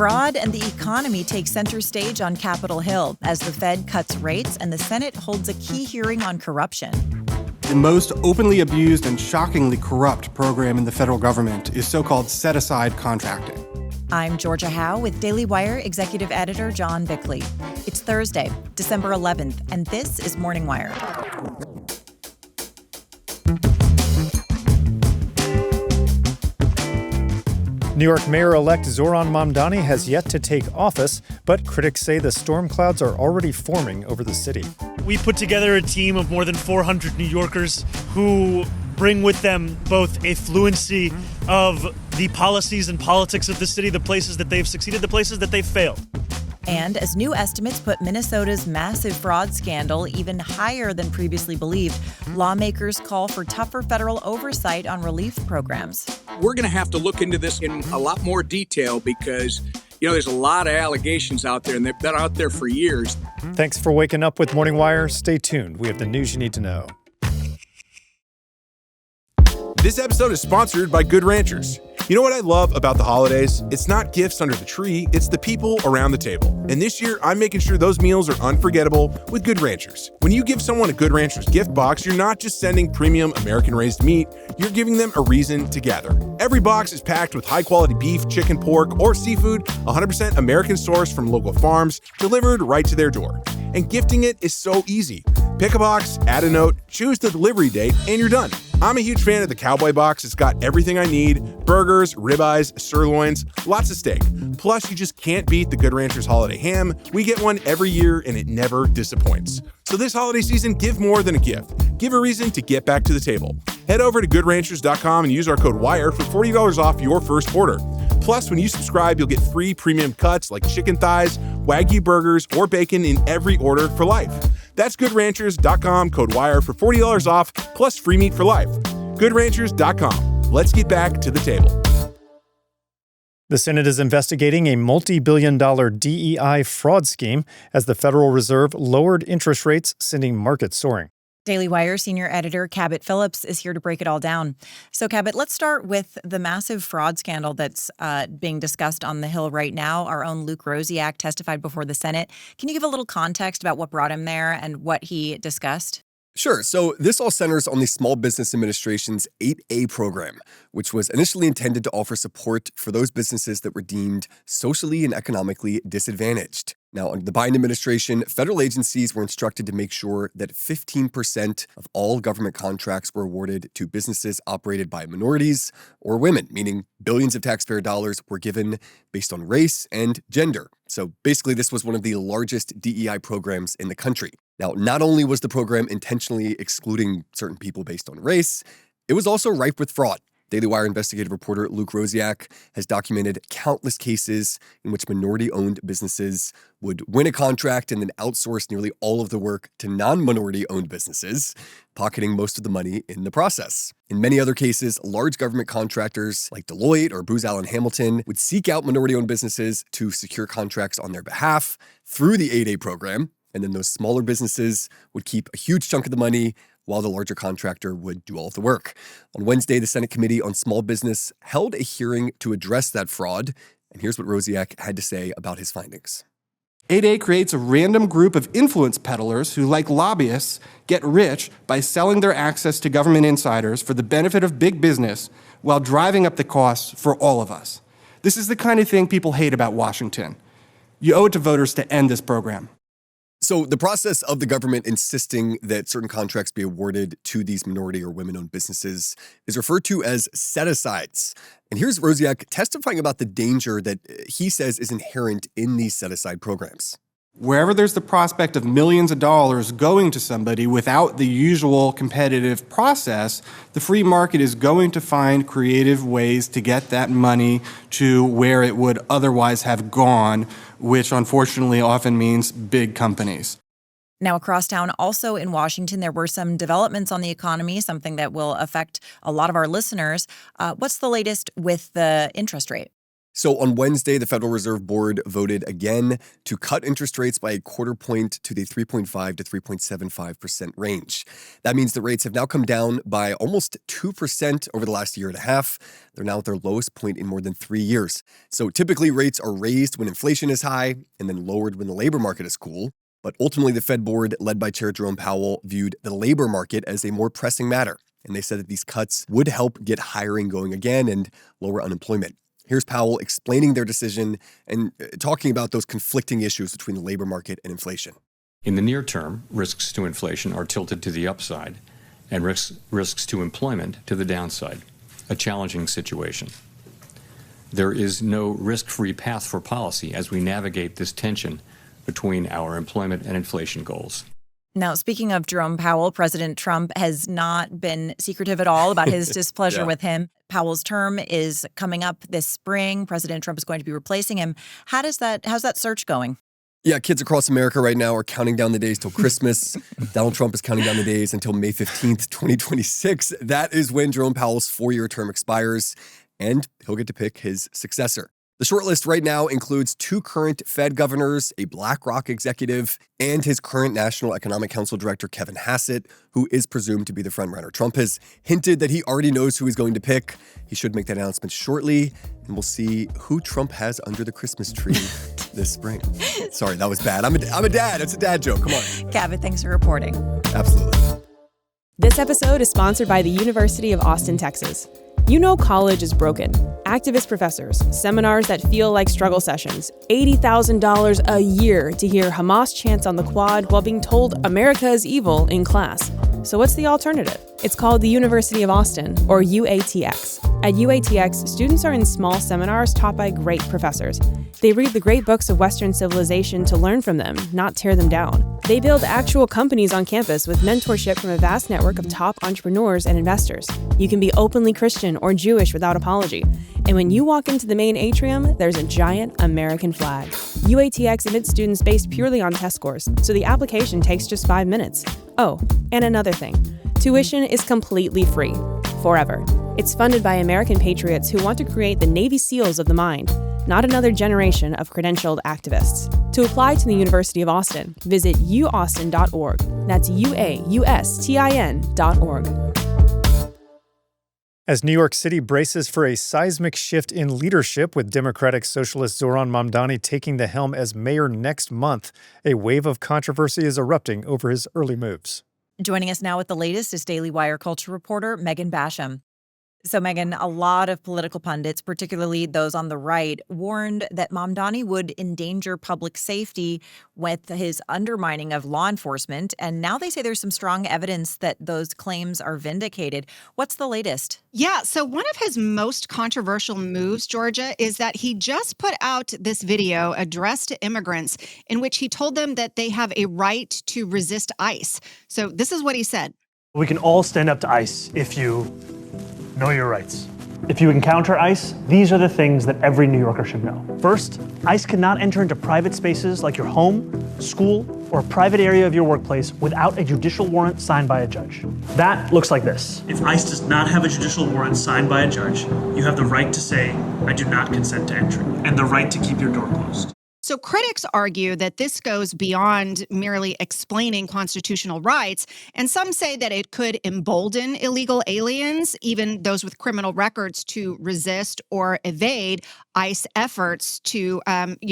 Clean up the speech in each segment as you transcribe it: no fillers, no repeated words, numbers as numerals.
Fraud and the economy take center stage on Capitol Hill as the Fed cuts rates and the Senate holds a key hearing on corruption. The most openly abused and shockingly corrupt program in the federal government is so-called set-aside contracting. I'm Georgia Howe with Daily Wire Executive Editor John Bickley. It's Thursday, December 11th, and this is Morning Wire. New York Mayor-elect Zohran Mamdani has yet to take office, but critics say the storm clouds are already forming over the city. We put together a team of more than 400 New Yorkers who bring with them both a fluency of the policies and politics of the city, the places that they've succeeded, the places that they've failed. And as new estimates put Minnesota's massive fraud scandal even higher than previously believed, lawmakers call for tougher federal oversight on relief programs. We're going to have to look into this in a lot more detail because, there's a lot of allegations out there, and they've been out there for years. Thanks for waking up with Morning Wire. Stay tuned. We have the news you need to know. This episode is sponsored by Good Ranchers. You know what I love about the holidays? It's not gifts under the tree, it's the people around the table. And this year, I'm making sure those meals are unforgettable with Good Ranchers. When you give someone a Good Ranchers gift box, you're not just sending premium American-raised meat, you're giving them a reason to gather. Every box is packed with high-quality beef, chicken, pork, or seafood, 100% American sourced from local farms, delivered right to their door. And gifting it is so easy. Pick a box, add a note, choose the delivery date, and you're done. I'm a huge fan of the Cowboy box. It's got everything I need: burgers, ribeyes, sirloins, lots of steak. Plus, you just can't beat the Good Ranchers holiday ham. We get one every year, and it never disappoints. So this holiday season, give more than a gift. Give a reason to get back to the table. Head over to goodranchers.com and use our code WIRE for $40 off your first order. Plus, when you subscribe, you'll get free premium cuts like chicken thighs, Wagyu burgers, or bacon in every order for life. That's goodranchers.com, code WIRE for $40 off, plus free meat for life. Goodranchers.com. Let's get back to the table. The Senate is investigating a multi-billion-dollar DEI fraud scheme as the Federal Reserve lowered interest rates, sending markets soaring. Daily Wire senior editor Cabot Phillips is here to break it all down. So, Cabot, let's start with the massive fraud scandal that's being discussed on the Hill right now. Our own Luke Rosiak testified before the Senate. Can you give a little context about what brought him there and what he discussed? Sure. So this all centers on the Small Business Administration's 8A program, which was initially intended to offer support for those businesses that were deemed socially and economically disadvantaged. Now, under the Biden administration, federal agencies were instructed to make sure that 15% of all government contracts were awarded to businesses operated by minorities or women, meaning billions of taxpayer dollars were given based on race and gender. So basically, this was one of the largest DEI programs in the country. Now, not only was the program intentionally excluding certain people based on race, it was also rife with fraud. Daily Wire investigative reporter Luke Rosiak has documented countless cases in which minority-owned businesses would win a contract and then outsource nearly all of the work to non-minority-owned businesses, pocketing most of the money in the process. In many other cases, large government contractors like Deloitte or Booz Allen Hamilton would seek out minority-owned businesses to secure contracts on their behalf through the 8A program, and then those smaller businesses would keep a huge chunk of the money while the larger contractor would do all of the work. On Wednesday, the Senate Committee on Small Business held a hearing to address that fraud, and here's what Rosiak had to say about his findings. 8A creates a random group of influence peddlers who, like lobbyists, get rich by selling their access to government insiders for the benefit of big business while driving up the costs for all of us. This is the kind of thing people hate about Washington. You owe it to voters to end this program. So the process of the government insisting that certain contracts be awarded to these minority or women-owned businesses is referred to as set-asides. And here's Rosiak testifying about the danger that he says is inherent in these set-aside programs. Wherever there's the prospect of millions of dollars going to somebody without the usual competitive process, the free market is going to find creative ways to get that money to where it would otherwise have gone, which unfortunately often means big companies. Now, across town, also in Washington, there were some developments on the economy, something that will affect a lot of our listeners. What's the latest with the interest rate? So on Wednesday, the Federal Reserve Board voted again to cut interest rates by a quarter point to the 3.5 to 3.75% range. That means the rates have now come down by almost 2% over the last year and a half. They're now at their lowest point in more than 3 years. So typically rates are raised when inflation is high and then lowered when the labor market is cool. But ultimately, the Fed board, led by Chair Jerome Powell, viewed the labor market as a more pressing matter. And they said that these cuts would help get hiring going again and lower unemployment. Here's Powell explaining their decision and talking about those conflicting issues between the labor market and inflation. In the near term, risks to inflation are tilted to the upside and risks to employment to the downside, a challenging situation. There is no risk-free path for policy as we navigate this tension between our employment and inflation goals. Now, speaking of Jerome Powell, President Trump has not been secretive at all about his displeasure with him. Powell's term is coming up this spring. President Trump is going to be replacing him. How's that search going? Yeah, kids across America right now are counting down the days till Christmas. Donald Trump is counting down the days until May 15th, 2026. That is when Jerome Powell's 4-year term expires, and he'll get to pick his successor. The shortlist right now includes 2 current Fed governors, a BlackRock executive, and his current National Economic Council director, Kevin Hassett, who is presumed to be the frontrunner. Trump has hinted that he already knows who he's going to pick. He should make that announcement shortly, and we'll see who Trump has under the Christmas tree this spring. Sorry, that was bad. I'm a dad. It's a dad joke. Come on. Cabot, thanks for reporting. Absolutely. This episode is sponsored by the University of Austin, Texas. You know college is broken. Activist professors, seminars that feel like struggle sessions, $80,000 a year to hear Hamas chants on the quad while being told America is evil in class. So what's the alternative? It's called the University of Austin, or UATX. At UATX, students are in small seminars taught by great professors. They read the great books of Western civilization to learn from them, not tear them down. They build actual companies on campus with mentorship from a vast network of top entrepreneurs and investors. You can be openly Christian or Jewish without apology. And when you walk into the main atrium, there's a giant American flag. UATX admits students based purely on test scores, so the application takes just 5 minutes. Oh, and another thing. Tuition is completely free, forever. It's funded by American patriots who want to create the Navy SEALs of the mind, not another generation of credentialed activists. To apply to the University of Austin, visit uaustin.org. That's UAUSTIN.org. As New York City braces for a seismic shift in leadership with Democratic Socialist Zohran Mamdani taking the helm as mayor next month, a wave of controversy is erupting over his early moves. Joining us now with the latest is Daily Wire culture reporter Megan Basham. So, Megan, a lot of political pundits, particularly those on the right, warned that Mamdani would endanger public safety with his undermining of law enforcement. And now they say there's some strong evidence that those claims are vindicated. What's the latest? Yeah, so one of his most controversial moves, Georgia, is that he just put out this video addressed to immigrants in which he told them that they have a right to resist ICE. So this is what he said. We can all stand up to ICE if you know your rights. If you encounter ICE, these are the things that every New Yorker should know. First, ICE cannot enter into private spaces like your home, school, or a private area of your workplace without a judicial warrant signed by a judge. That looks like this. If ICE does not have a judicial warrant signed by a judge, you have the right to say, I do not consent to entry, and the right to keep your door closed. So critics argue that this goes beyond merely explaining constitutional rights, and some say that it could embolden illegal aliens, even those with criminal records, to resist or evade ICE efforts to,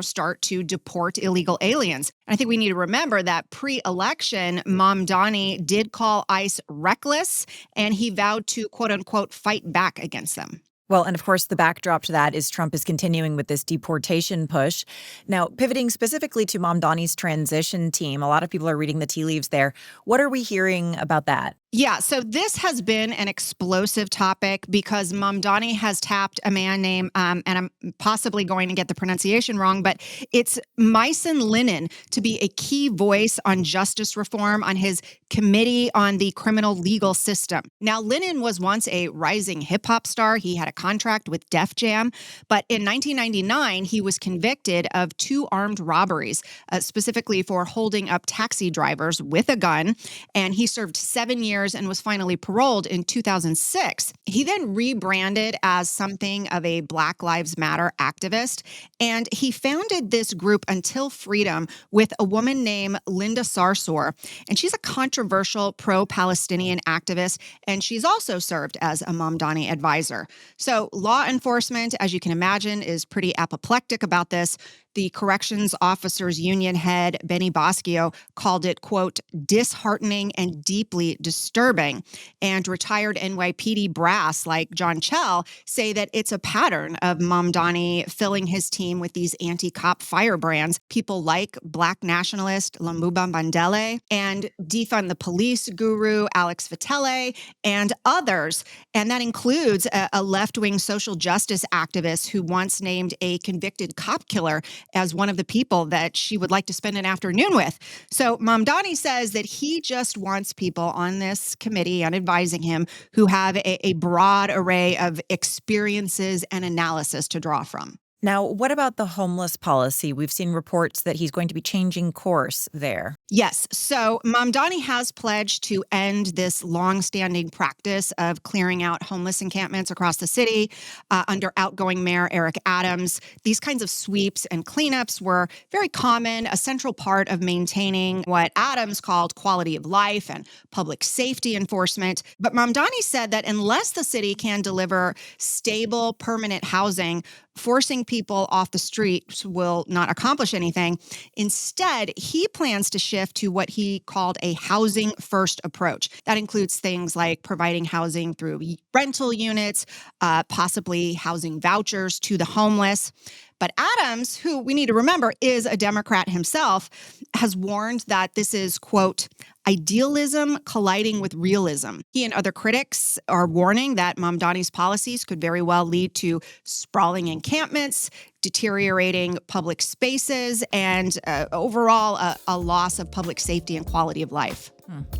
start to deport illegal aliens. And I think we need to remember that pre-election, Mamdani did call ICE reckless, and he vowed to, quote unquote, fight back against them. Well, and of course, the backdrop to that is Trump is continuing with this deportation push. Now, pivoting specifically to Mamdani's transition team, a lot of people are reading the tea leaves there. What are we hearing about that? Yeah, so this has been an explosive topic because Mamdani has tapped a man named, and I'm possibly going to get the pronunciation wrong, but it's Myson Lennon to be a key voice on justice reform on his Committee on the Criminal Legal System. Now, Lennon was once a rising hip-hop star. He had a contract with Def Jam, but in 1999, he was convicted of 2 armed robberies, specifically for holding up taxi drivers with a gun, and he served 7 years years and was finally paroled in 2006. He then rebranded as something of a Black Lives Matter activist, and he founded this group Until Freedom with a woman named Linda Sarsour, and she's a controversial pro-Palestinian activist, and she's also served as a Mamdani advisor. So law enforcement, as you can imagine, is pretty apoplectic about this. The Corrections Officers Union head, Benny Boscio, called it, quote, disheartening and deeply disturbing. And retired NYPD brass like John Chell say that it's a pattern of Mamdani filling his team with these anti-cop firebrands. People like Black nationalist Lumumba Mandela and defund the police guru Alex Vitale and others. And that includes a left-wing social justice activist who once named a convicted cop killer as one of the people that she would like to spend an afternoon with. So Mamdani says that he just wants people on this committee and advising him who have a broad array of experiences and analysis to draw from. Now, what about the homeless policy? We've seen reports that he's going to be changing course there. Yes. So Mamdani has pledged to end this longstanding practice of clearing out homeless encampments across the city under outgoing Mayor Eric Adams. These kinds of sweeps and cleanups were very common, a central part of maintaining what Adams called quality of life and public safety enforcement. But Mamdani said that unless the city can deliver stable, permanent housing, forcing people off the streets will not accomplish anything. Instead, he plans to shift to what he called a housing-first approach. That includes things like providing housing through rental units, possibly housing vouchers to the homeless. But Adams, who we need to remember is a Democrat himself, has warned that this is, quote, idealism colliding with realism. He and other critics are warning that Mamdani's policies could very well lead to sprawling encampments, deteriorating public spaces, and overall a loss of public safety and quality of life.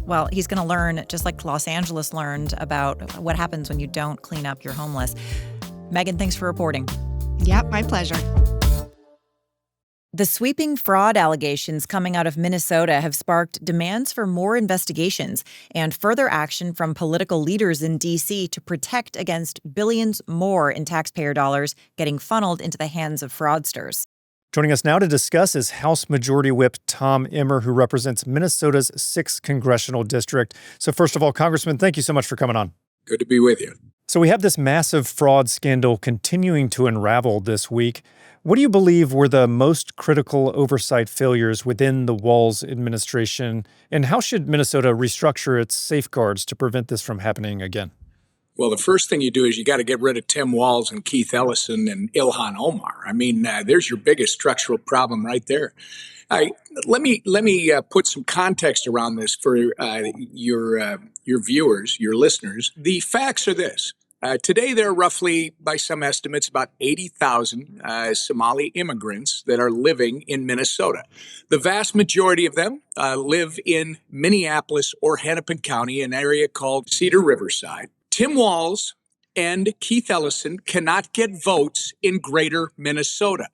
Well, he's going to learn, just like Los Angeles learned, about what happens when you don't clean up your homeless. Megan, thanks for reporting. Yep, my pleasure. The sweeping fraud allegations coming out of Minnesota have sparked demands for more investigations and further action from political leaders in D.C. to protect against billions more in taxpayer dollars getting funneled into the hands of fraudsters. Joining us now to discuss is House Majority Whip Tom Emmer, who represents Minnesota's 6th Congressional District. So first of all, Congressman, thank you so much for coming on. Good to be with you. So we have this massive fraud scandal continuing to unravel this week. What do you believe were the most critical oversight failures within the Walz administration, and how should Minnesota restructure its safeguards to prevent this from happening again? Well, the first thing you do is you got to get rid of Tim Walz and Keith Ellison and Ilhan Omar. I mean, there's your biggest structural problem right there. Let me put some context around this for your viewers, your listeners. The facts are this. Today, there are roughly, by some estimates, about 80,000 Somali immigrants that are living in Minnesota. The vast majority of them live in Minneapolis or Hennepin County, an area called Cedar Riverside. Tim Walz and Keith Ellison cannot get votes in greater Minnesota.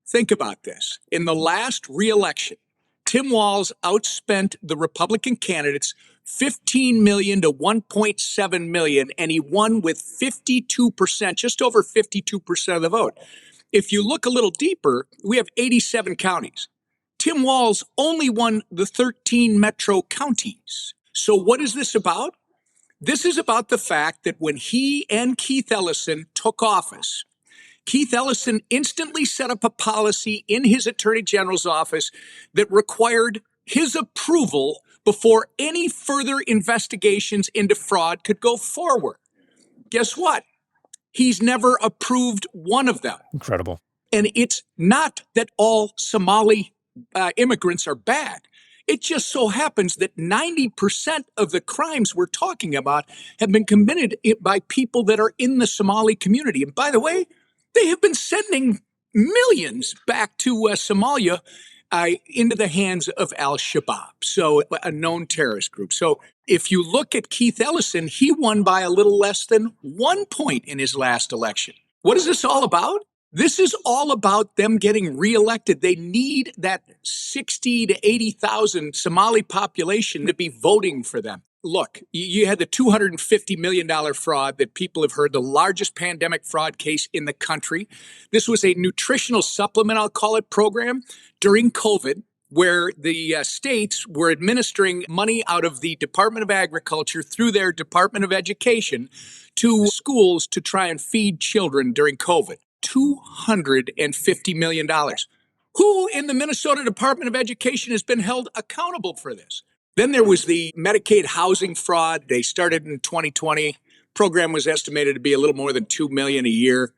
Think about this. In the last re-election, Tim Walz outspent the Republican candidates $15 million to $1.7 million, and he won with 52%, just over 52% of the vote. If you look a little deeper, we have 87 counties. Tim Walz only won the 13 metro counties. So what is this about? This is about the fact that when he and Keith Ellison took office, Keith Ellison instantly set up a policy in his attorney general's office that required his approval before any further investigations into fraud could go forward. Guess what? He's never approved one of them. Incredible. And it's not that all Somali immigrants are bad. It just so happens that 90% of the crimes we're talking about have been committed by people that are in the Somali community. And by the way, they have been sending millions back to Somalia into the hands of al-Shabaab, so a known terrorist group. So if you look at Keith Ellison, he won by a little less than 1 point in his last election. What is this all about? This is all about them getting reelected. They need that 60 to 80,000 Somali population to be voting for them. Look, you had the $250 million fraud that people have heard, the largest pandemic fraud case in the country. This was a nutritional supplement, I'll call it, program during COVID, where the states were administering money out of the Department of Agriculture through their Department of Education to schools to try and feed children during COVID. $250 million. Who in the Minnesota Department of Education has been held accountable for this? Then there was the Medicaid housing fraud. They started in 2020. Program was estimated to be a little more than $2 million a year.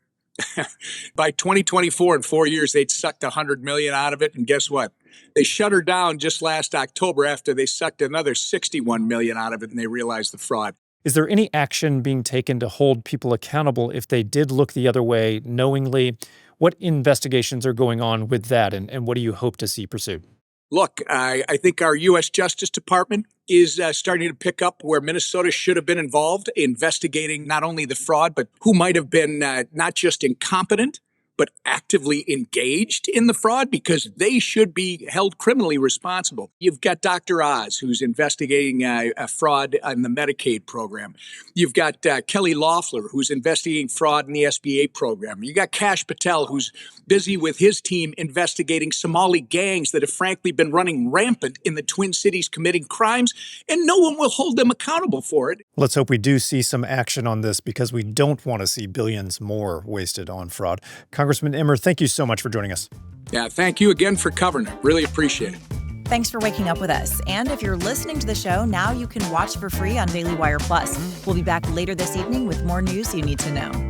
By 2024, in 4 years, they'd sucked $100 million out of it. And guess what? They shut her down just last October after they sucked another $61 million out of it and they realized the fraud. Is there any action being taken to hold people accountable if they did look the other way knowingly? What investigations are going on with that, and what do you hope to see pursued? Look, I think our U.S. Justice Department is starting to pick up where Minnesota should have been involved, investigating not only the fraud, but who might have been not just incompetent, but actively engaged in the fraud, because they should be held criminally responsible. You've got Dr. Oz, who's investigating a fraud in the Medicaid program. You've got Kelly Loeffler, who's investigating fraud in the SBA program. You got Kash Patel, who's busy with his team investigating Somali gangs that have frankly been running rampant in the Twin Cities committing crimes, and no one will hold them accountable for it. Let's hope we do see some action on this, because we don't want to see billions more wasted on fraud. Congressman Emmer, thank you so much for joining us. Yeah, thank you again for covering it. Really appreciate it. Thanks for waking up with us. And if you're listening to the show, now you can watch for free on Daily Wire Plus. We'll be back later this evening with more news you need to know.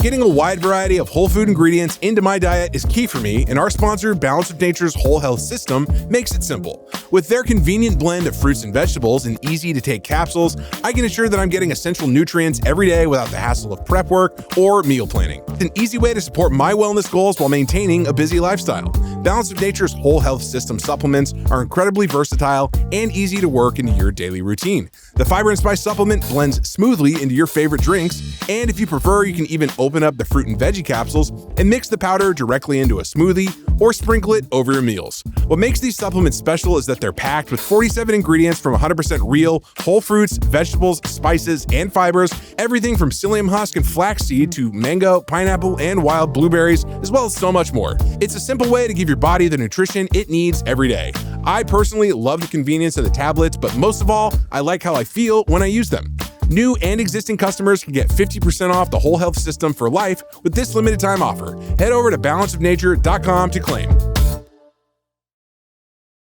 Getting a wide variety of whole food ingredients into my diet is key for me, and our sponsor, Balance of Nature's Whole Health System, makes it simple. With their convenient blend of fruits and vegetables and easy-to-take capsules, I can ensure that I'm getting essential nutrients every day without the hassle of prep work or meal planning. It's an easy way to support my wellness goals while maintaining a busy lifestyle. Balance of Nature's Whole Health System supplements are incredibly versatile and easy to work into your daily routine. The Fiber and Spice supplement blends smoothly into your favorite drinks, and if you prefer, you can even open up the fruit and veggie capsules and mix the powder directly into a smoothie or sprinkle it over your meals. What makes these supplements special is that they're packed with 47 ingredients from 100% real, whole fruits, vegetables, spices, and fibers, everything from psyllium husk and flaxseed to mango, pineapple, and wild blueberries, as well as so much more. It's a simple way to give your body the nutrition it needs every day. I personally love the convenience of the tablets, but most of all, I like how I feel when I use them. New and existing customers can get 50% off the Whole Health System for life with this limited time offer. Head over to balanceofnature.com to claim.